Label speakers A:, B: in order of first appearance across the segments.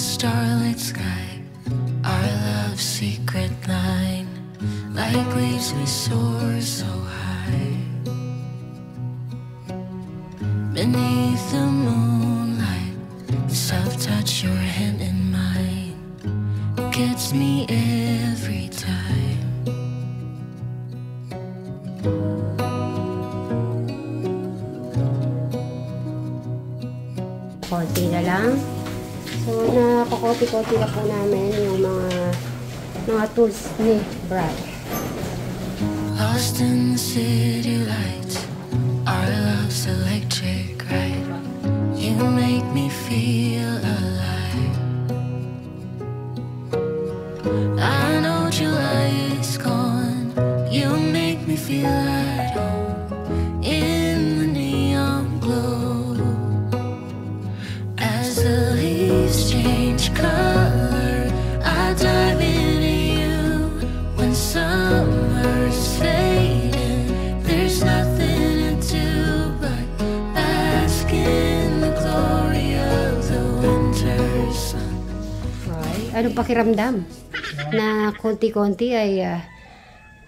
A: starlit sky, our love's secret line. Like leaves we soar so high. Beneath the moonlight, the soft touch your hand in mine gets me every time.
B: Konti na lang. So, napakoti-koti na po namin yung mga tools ni Brad.
A: Lost in the city lights, our love's electric, right? You make me feel alive. I know July is gone, you make me feel at home in the neon glow. As the leaves change color, I dive into you. When summer's fading, there's nothing to do but bask in the glory of the winter sun.
B: Ay, anong pakiramdam? Na konti-konti ay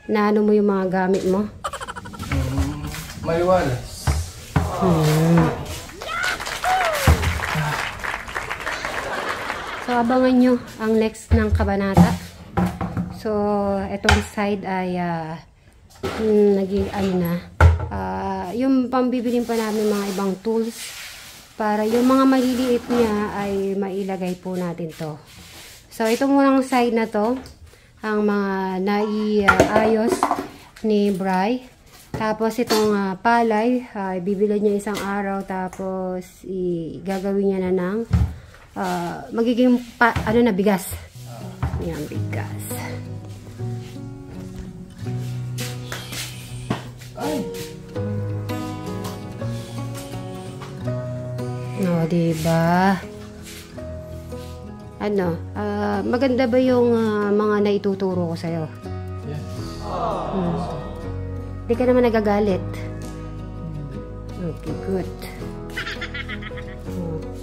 B: naano mo yung mga gamit mo?
C: Maliwalas.
B: So, abangan nyo ang next ng kabanata. So, itong side ay naging ano na. Yung pambibilin pa namin mga ibang tools para yung mga maliliit niya ay mailagay po natin to. So, ito munang side na to ang mga naiayos ni Bri. Tapos itong palay, bibili niya isang araw tapos gagawin niya na ng magiging ano na, bigas. Yan, bigas.
C: Ay!
B: O, diba? Ano, maganda ba yung mga naituturo ko sa'yo?
C: Yes.
B: Di ka naman nagagalit. Okay, good.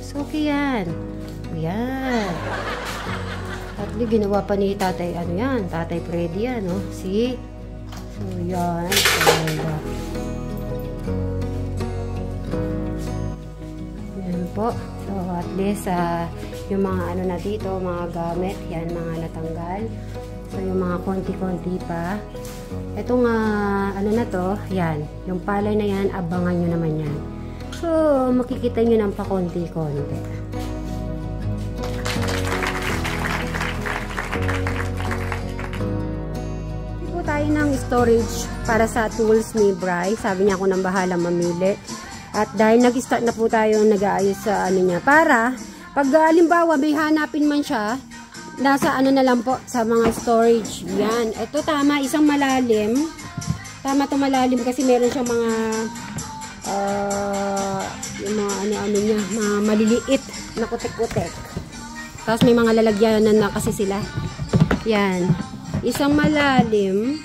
B: So, okay yan. Yan. At ginawa pa ni tatay, ano yan? Tatay Freddy yan, no? See? So, yan. Yan po. So, at least, yung mga ano na dito, mga gamit, yan, mga natanggal. So, yung mga konti-konti pa. Itong, ano na to, yan. Yung palay na yan, abangan nyo naman yan. So, makikita nyo ng pakonti-konti. Tayo ng storage para sa tools ni Bri. Sabi niya ako nang bahala mamili. At dahil nag-start na po tayo nag-aayos sa ano niya. Para, pag halimbawa may hanapin man siya, nasa ano na lang po, sa mga storage. Yan. Ito tama, isang malalim. Tama to malalim kasi meron siyang mga yung mga ano niya, mga maliliit na kutek-kutek. Tapos may mga lalagyanan na kasi sila. Yan. Isang malalim.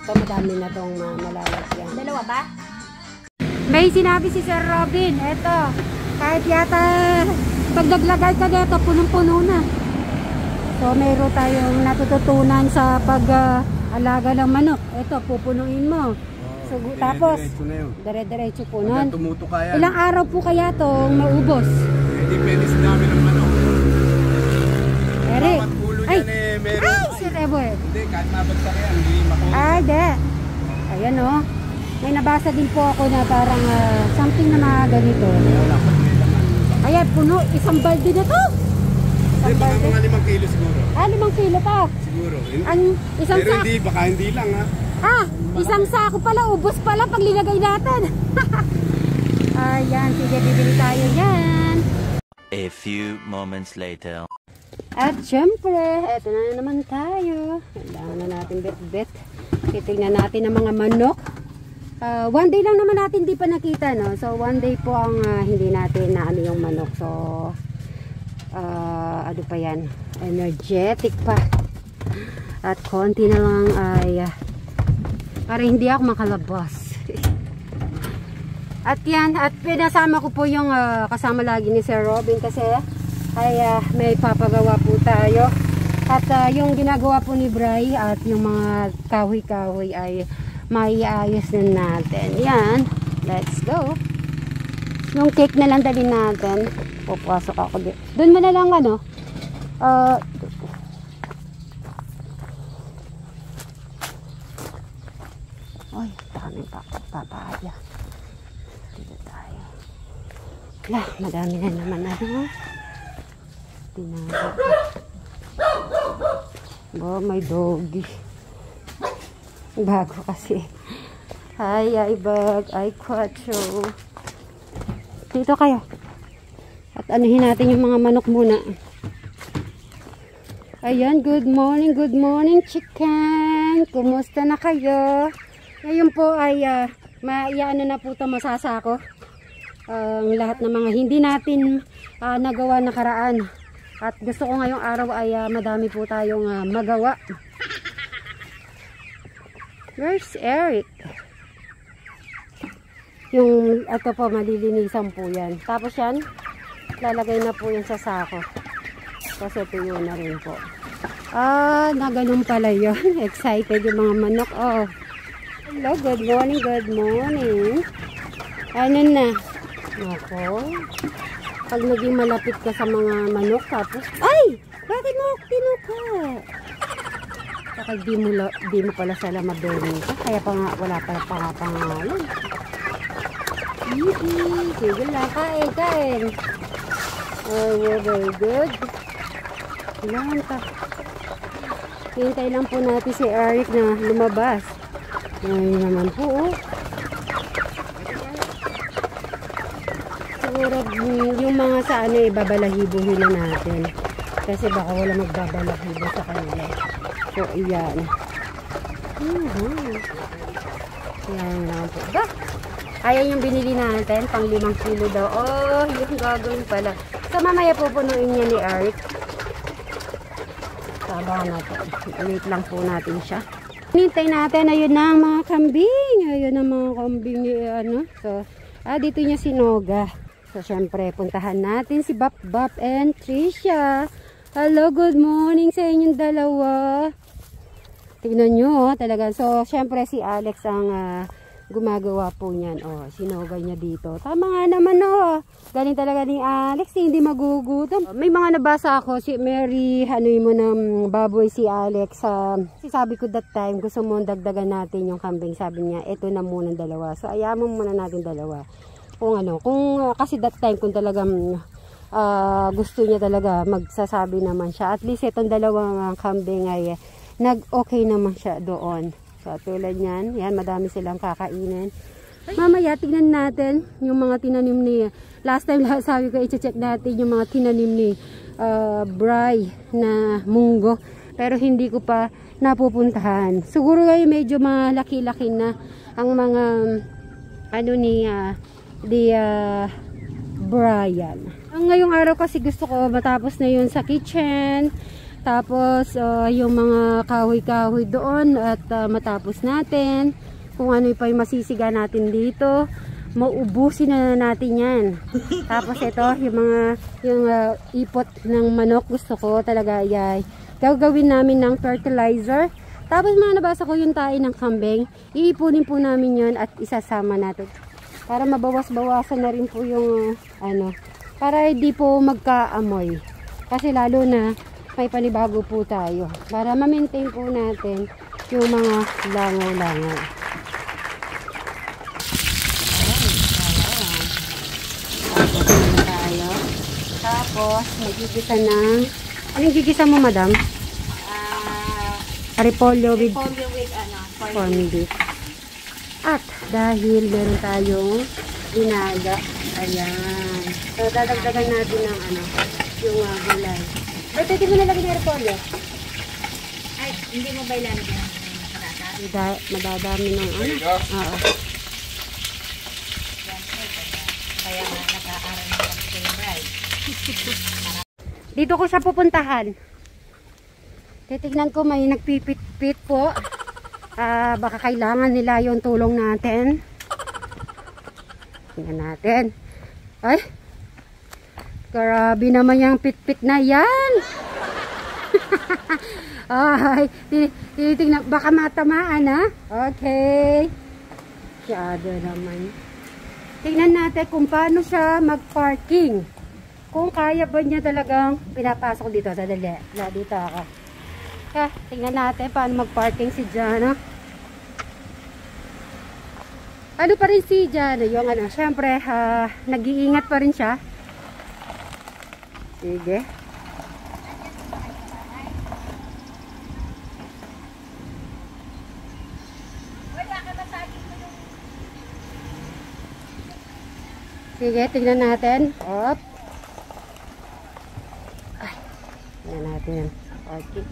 B: Ito, madami na itong malalagyan.
D: Dalawa ba?
B: May sinabi si Sir Robin. Ito, kahit yata pag naglagay ka dito, punong-puno na. So, mayroon tayong natututunan sa pag-alaga ng manok. Ito, pupunuin mo. So, tapos, dire-diretso po nun. Ilang araw po kaya itong maubos?
C: Depende sa dami ng manok.
B: Eric. Ay!
C: Meron.
B: Ay, si Reboy.
C: Hindi, kahit mabagsak yan, hindi makuha.
B: Ay, de. Ayan o. May nabasa din po ako na parang something na mga ganito. Ayan, puno. Isang balde na to.
C: Hindi, baka mga 5 kilo siguro.
B: 5 kilo pa.
C: Siguro.
B: Isang
C: pero hindi, baka hindi lang ha.
B: Isang sako pala. Ubos pala pag linagay natin. Ayan, sige, bibili tayo yan.
E: A few moments later.
B: At syempre, eto na naman tayo. Kailangan na natin bet-bet. Titignan natin ang mga manok. One day lang naman natin di pa nakita, no? So, one day po ang hindi natin na ano yung manok. So, ano pa yan? Energetic pa. At konti na lang ay para hindi ako makalabas. At yan, at pinasama ko po yung kasama lagi ni Sir Robin kasi ay may papagawa po tayo. At yung ginagawa po ni Bray at yung mga kahoy-kahoy ay maiayos din natin. Yan, let's go. Yung cake na lang dalhin natin. Pupasok ako dito. Doon mo na lang ano. Ay, daming papaya. Dito tayo. Wala, madami na naman ano. Tinago. Oh, may doggy. Bago kasi. Ay, bag. Ay, quattro. Dito kayo. At anuhin natin yung mga manok muna. Ayan, good morning, chicken. Kumusta na kayo? Ngayon po ay maiano na po ito masasako. Lahat ng mga hindi natin nagawa nakaraan. At gusto ko ngayong araw ay madami po tayong magawa. Where's Eric? Yung ito po, malilinisan po yan. Tapos yan, lalagay na po yan sa sako. Kasi tuyo na rin po. Na ganun pala yun. Excited yung mga manok. Oh. Hello, good morning. Ano na? Ako. Pag naging malapit ka sa mga manok, tapos, ay! Bakit mo kinuka? Saka di mo pala sila mabering ka. Kaya pa nga, wala pala pangalan. Sige lang, kain. Oh, very good. Ilan ka? Hintay lang po natin si Eric na lumabas. Ngayon naman po, oh. Siguro yung mga sa ano, babalahibuhin na natin. Kasi baka wala magbabalahibo sa kanila. So, iyan. Iyan naman po. Ayan yung binili natin, pang 5 kilo daw. Oh, yung gagawin pala. So, mamaya pupunuin niya ni Eric. Sabahan natin. Wait lang po natin siya. Nintay natin, ayun na ang mga kambing. Ayun ang mga kambing ni ano. So, dito niya sinoga. So, syempre, puntahan natin si Bap and Trisha. Hello, good morning sa inyong dalawa. Tignan nyo, talaga. So, syempre, si Alex ang gumagawa po niyan. Oh, sinogay niya dito. Tama nga naman, oh. Galing talaga ni Alex, hindi magugutom. May mga nabasa ako, si Mary, mo ng baboy si Alex. Sabi ko that time, gusto mo dagdagan natin yung kambing. Sabi niya, eto na muna 2. So, ayaman muna natin 2. Kasi that time, kung talagang gusto niya talaga, magsasabi naman siya. At least itong 2 kambing ay nag-okay naman siya doon. So, tulad yan. Yan, madami silang kakainin. Mamaya, tignan natin yung mga tinanim ni... Last time, sabi ko, i-check natin yung mga tinanim ni Bray na munggo. Pero hindi ko pa napupuntahan. Siguro ngayon medyo malaki-laki na ang mga ni Brian. Ngayong araw kasi gusto ko matapos na yun sa kitchen. Tapos, yung mga kahoy-kahoy doon at matapos natin. Kung ano pa yung masisiga natin dito, maubusin na natin yan. Tapos ito, yung ipot ng manok, gusto ko talaga ay gagawin namin ng fertilizer. Tapos mga nabasa ko yung tae ng kambing, iipunin po namin yun at isasama natin. Para mabawas-bawasan na rin po yung para hindi po magkaamoy. Kasi lalo na may panibago po tayo para ma-maintain po natin yung mga langaw-langaw. Tapos magigisa ng anong gigisa mo, madam? Repolyo with corned beef. At dahil meron tayong binaga, ayan. So dadagdagan natin ng yung gulay. Ba't hindi mo nalagay ng repolyo?
D: Ay, hindi mo ba ilalagay ng nakarata?
B: Madadami ng Oo.
D: Kaya nga nag-aaral na kami sa yung bride.
B: Dito ko siya pupuntahan. Titignan ko, may nagpipit-pit po. Baka kailangan nila yung tulong natin. Tingnan natin. Ay! Grabe naman yung pit-pit na yan. Ay, tinitingnan, baka matamaan ha. Okay. Masyado naman. Tingnan natin kung paano siya mag-parking. Kung kaya ba niya talagang pinapasok dito. Sadali. Dito ako. Tingnan natin paano mag-parking si Jana. Ano pa rin si Jana? Yung ano, syempre, nag-iingat pa rin siya. Sige. Sige, tingnan natin. Op. Ay, tingnan natin. Okay.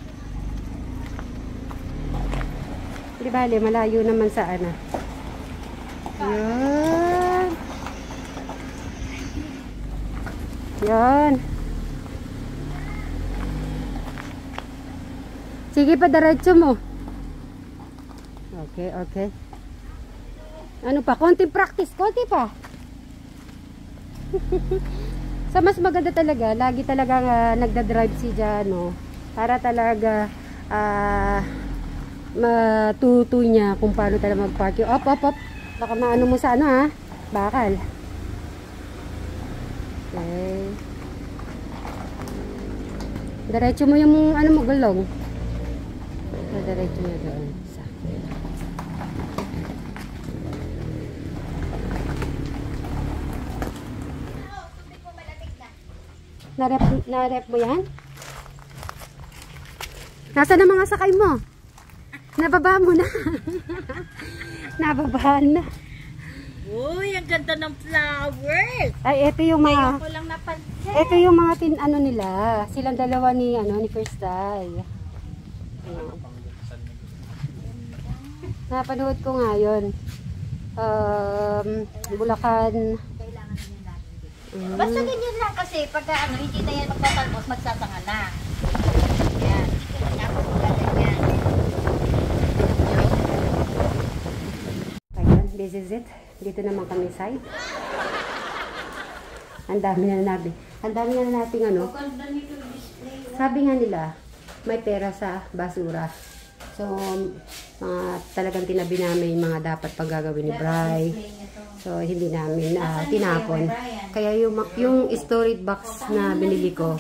B: Di bale, malayo naman sa ano. Yan. Yan. Sige pa, diretso mo. Okay, okay. Ano pa? Konti practice. Konti pa. Sa mas maganda talaga, lagi talaga nagda-drive si Jano para talaga matuto niya kung paano talaga mag-park. Op. Baka maano mo sa ano ha? Bakal. Okay. Diretso mo yung ano mo, gulong. Diretso mo doon. Na-rep mo yan? Nasaan ang mga sakay mo? Nababa mo na. Nababaan na.
D: Uy, ang ganda ng flowers.
B: Ay, ito yung mga...
D: Ngayon ko lang napansin.
B: Ito yung mga ano nila. Silang dalawa ni First Day. Napanood ko nga yun. Bulacan.
D: Basta ganyan lang kasi pagka hindi na yan magtatalbos, magsasanga na. Yan. Tapos ganyan.
B: Ayan, this is it. Dito naman kami side. Ang dami na nating ano. Sabi nga nila, may pera sa basura. So, talagang tinabi namin yung mga dapat pang gagawin ni Bri. So, hindi namin tinapon. Kaya yung storage box na binili ko,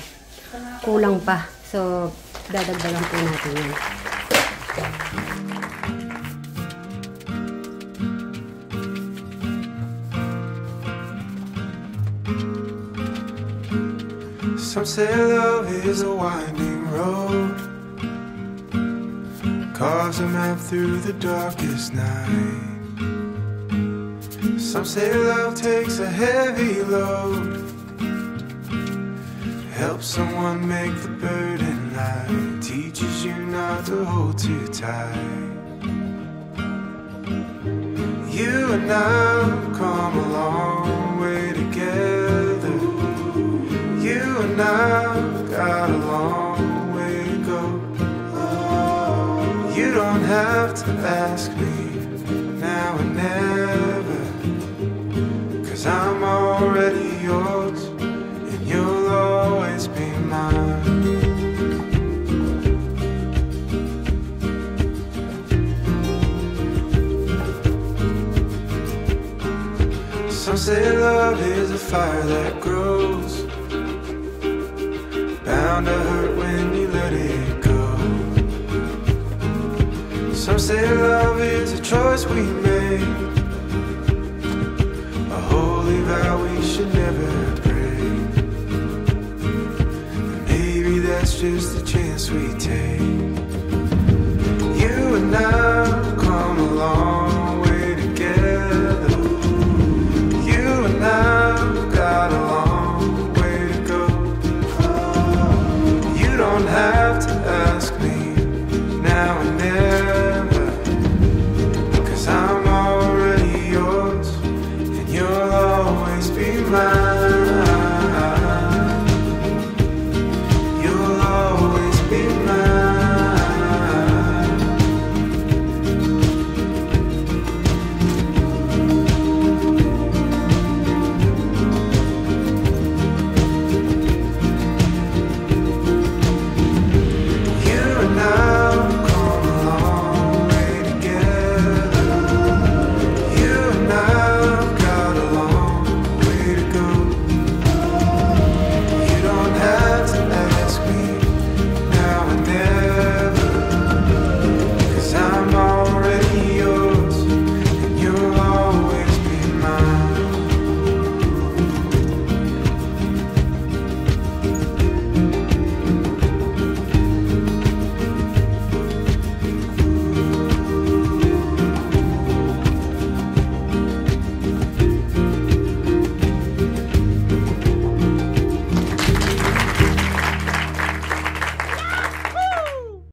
B: kulang pa. So, dadagdagan po natin yan.
F: Some say love is a winding road, carves a map through the darkest night. Some say love takes a heavy load, helps someone make the burden light, teaches you not to hold too tight. You and I have come a long way together. You and I got a long way to go. You don't have to ask me now or never, 'cause I'm already yours and you'll always be mine. Some say love is a fire that grows, bound to hurt when you let it go. Some say love is a choice we make, a holy vow we should never break. And maybe that's just a chance we take.